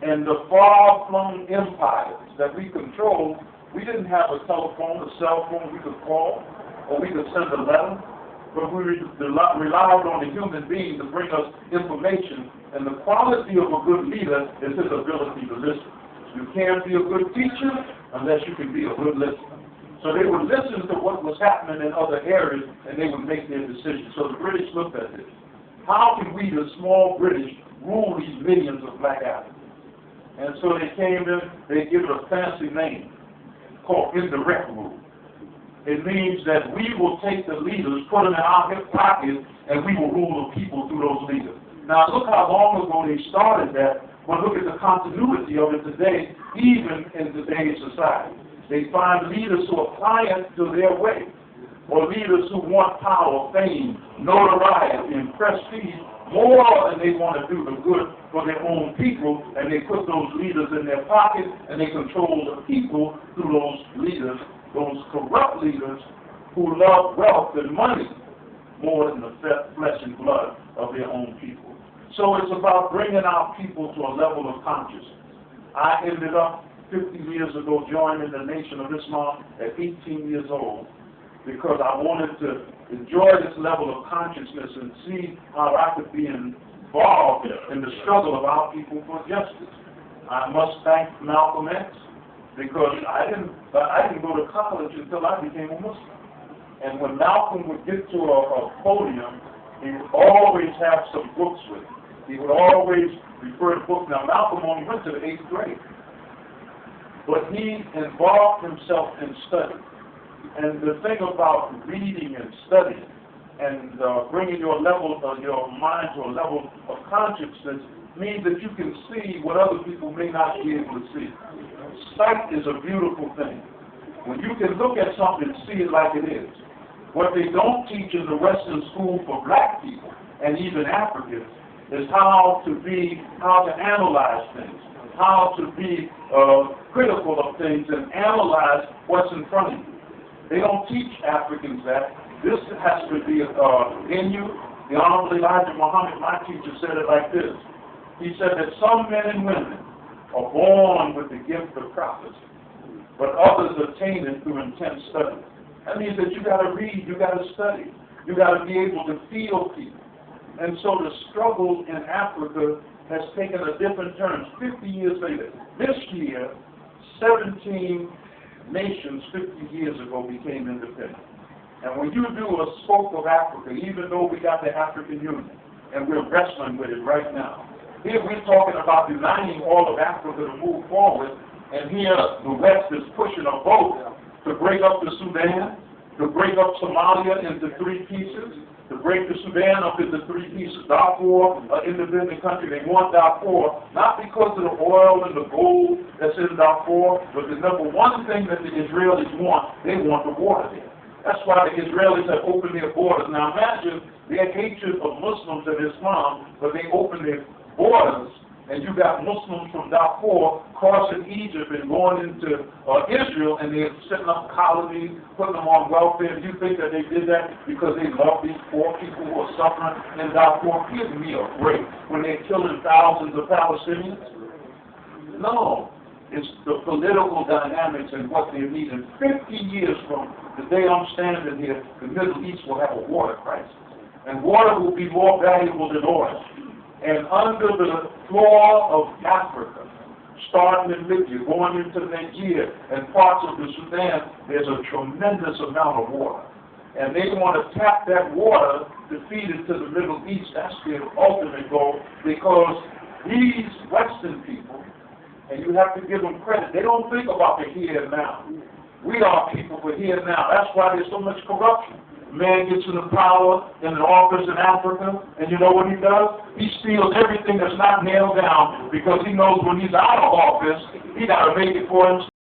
and the far-flung empires that we control, we didn't have a telephone, a cell phone we could call, or we could send a letter, but we relied on the human being to bring us information, and the quality of a good leader is his ability to listen. You can't be a good teacher unless you can be a good listener. So they would listen to what was happening in other areas, and they would make their decisions. So the British looked at this. How can we, the small British, rule these millions of black Africans? And so they came in, they give it a fancy name called indirect rule. It means that we will take the leaders, put them in our hip pockets, and we will rule the people through those leaders. Now look how long ago they started that, but look at the continuity of it today, even in today's society. They find leaders who apply it to their way, or leaders who want power, fame, notoriety, and prestige more than they want to do the good for their own people, and they put those leaders in their pocket, and they control the people through those leaders, those corrupt leaders who love wealth and money more than the flesh and blood of their own people. So it's about bringing our people to a level of consciousness. I ended up 50 years ago joining the Nation of Islam at 18 years old because I wanted to enjoy this level of consciousness and see how I could be involved in the struggle of our people for justice. I must thank Malcolm X because I didn't go to college until I became a Muslim. And when Malcolm would get to a podium, he would always have some books with him. He would always refer to books. Now, Malcolm only went to the 8th grade. But he involved himself in study. And the thing about reading and studying and bringing your mind to a level of consciousness means that you can see what other people may not be able to see. Sight is a beautiful thing. When you can look at something and see it like it is. What they don't teach in the Western school for black people and even Africans is how to analyze things, how to be critical of things and analyze what's in front of you. They don't teach Africans that. This has to be in you. The Honorable Elijah Muhammad, my teacher, said it like this. He said that some men and women are born with the gift of prophecy, but others attain it through intense study. That means that you got to read, you got to study, you got to be able to feel people. And so the struggle in Africa has taken a different turn 50 years later. This year, 17 nations 50 years ago became independent. And when you do a spoke of Africa, even though we got the African Union, and we're wrestling with it right now, here we're talking about uniting all of Africa to move forward, and here the West is pushing a vote to break up the Sudan, to break up Somalia into 3 pieces, to break the Sudan up into 3 pieces. Darfur, an independent country, they want Darfur, not because of the oil and the gold that's in Darfur, but the number one thing that the Israelis want, they want the water there. That's why the Israelis have opened their borders. Now imagine their hatred of Muslims and Islam, but they open their borders, and you got Muslims from Darfur crossing Egypt and going into Israel, and they're setting up colonies, putting them on welfare. Do you think that they did that because they love these poor people who are suffering in Darfur? Give me a break when they're killing thousands of Palestinians. No. It's the political dynamics and what they need. And 50 years from the day I'm standing here, the Middle East will have a water crisis. And water will be more valuable than oil. And under the floor of Africa, starting in Libya, going into Nigeria, and parts of the Sudan, there's a tremendous amount of water. And they want to tap that water to feed it to the Middle East. That's their ultimate goal, because these Western people, and you have to give them credit, they don't think about the here and now. We are people for here and now. That's why there's so much corruption. Man gets into power in an office in Africa, and you know what he does? He steals everything that's not nailed down, because he knows when he's out of office, he got to make it for himself.